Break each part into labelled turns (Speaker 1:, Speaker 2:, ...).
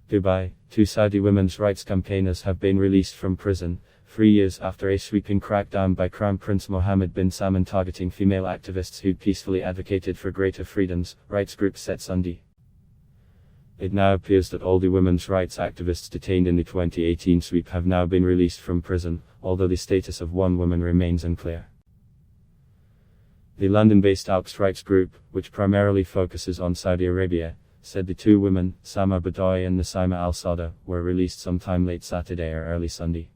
Speaker 1: Dubai, two Saudi women's rights campaigners have been released from prison, 3 years after a sweeping crackdown by Crown Prince Mohammed bin Salman targeting female activists who peacefully advocated for greater freedoms, rights group said Sunday. It now appears that all the women's rights activists detained in the 2018 sweep have now been released from prison, although the status of one woman remains unclear. The London-based Alps rights group, which primarily focuses on Saudi Arabia, said the two women, Sama Badawi and Naseema Al-Sada, were released sometime late Saturday or early Sunday.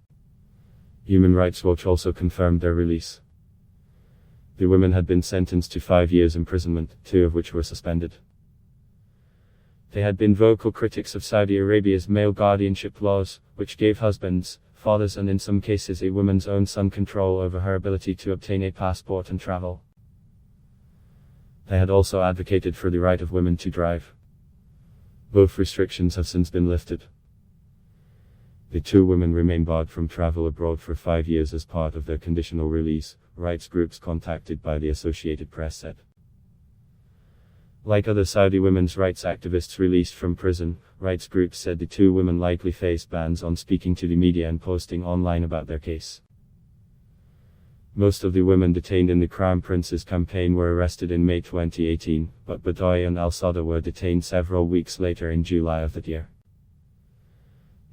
Speaker 1: Human Rights Watch also confirmed their release. The women had been sentenced to 5 years imprisonment, 2 of which were suspended. They had been vocal critics of Saudi Arabia's male guardianship laws, which gave husbands, fathers and in some cases a woman's own son control over her ability to obtain a passport and travel. They had also advocated for the right of women to drive. Both restrictions have since been lifted. The two women remain barred from travel abroad for 5 years as part of their conditional release, rights groups contacted by the Associated Press said. Like other Saudi women's rights activists released from prison, rights groups said the two women likely face bans on speaking to the media and posting online about their case. Most of the women detained in the Crown Prince's campaign were arrested in May 2018, but Badawi and Al-Sada were detained several weeks later in July of that year.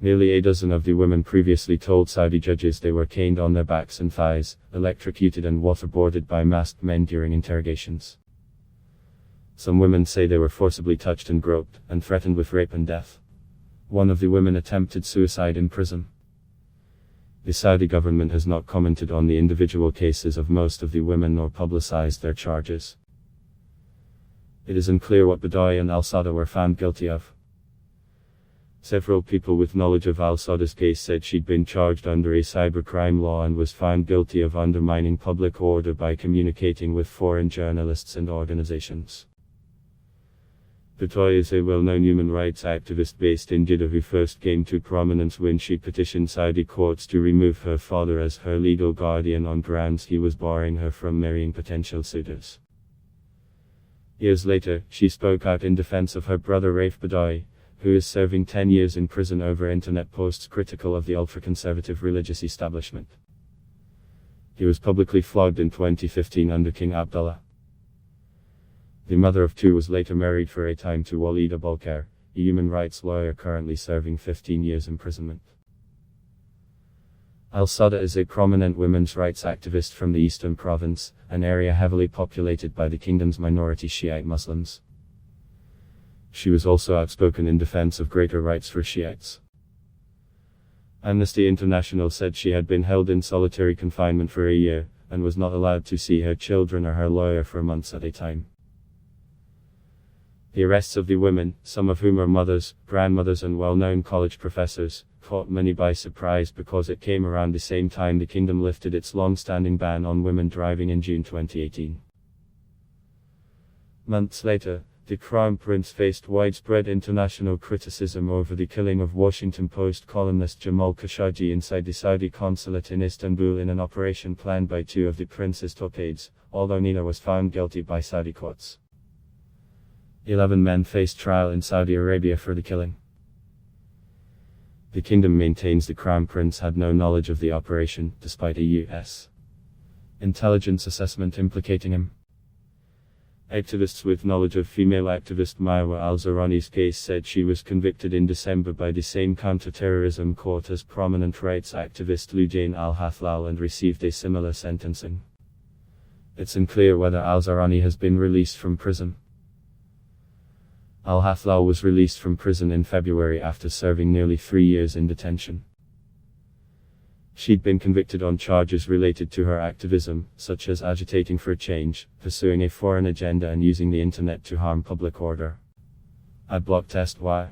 Speaker 1: Nearly a dozen of the women previously told Saudi judges they were caned on their backs and thighs, electrocuted and waterboarded by masked men during interrogations. Some women say they were forcibly touched and groped, and threatened with rape and death. One of the women attempted suicide in prison. The Saudi government has not commented on the individual cases of most of the women nor publicized their charges. It is unclear what Badawi and Al-Sada were found guilty of. Several people with knowledge of Al-Sada's case said she'd been charged under a cybercrime law and was found guilty of undermining public order by communicating with foreign journalists and organizations. Badawi is a well-known human rights activist based in Jeddah who first came to prominence when she petitioned Saudi courts to remove her father as her legal guardian on grounds he was barring her from marrying potential suitors. Years later, she spoke out in defense of her brother Raif Badawi, who is serving 10 years in prison over internet posts critical of the ultra-conservative religious establishment. He was publicly flogged in 2015 under King Abdullah. The mother of two was later married for a time to Walid Abulkar, a human rights lawyer currently serving 15 years imprisonment. Al-Sada is a prominent women's rights activist from the Eastern Province, an area heavily populated by the kingdom's minority Shiite Muslims. She was also outspoken in defense of greater rights for Shiites. Amnesty International said she had been held in solitary confinement for a year, and was not allowed to see her children or her lawyer for months at a time. The arrests of the women, some of whom are mothers, grandmothers and well-known college professors, caught many by surprise because it came around the same time the kingdom lifted its long-standing ban on women driving in June 2018. Months later, the Crown Prince faced widespread international criticism over the killing of Washington Post columnist Jamal Khashoggi inside the Saudi consulate in Istanbul in an operation planned by two of the prince's top aides, although neither was found guilty by Saudi courts. 11 men faced trial in Saudi Arabia for the killing. The kingdom maintains the Crown Prince had no knowledge of the operation, despite a U.S. intelligence assessment implicating him. Activists with knowledge of female activist Maiwa al-Zahrani's case said she was convicted in December by the same counter-terrorism court as prominent rights activist Lujain al-Hathlal and received a similar sentencing. It's unclear whether al-Zahrani has been released from prison. Al-Hathlal was released from prison in February after serving nearly 3 years in detention. She'd been convicted on charges related to her activism, such as agitating for change, pursuing a foreign agenda and using the internet to harm public order. Adblock test why.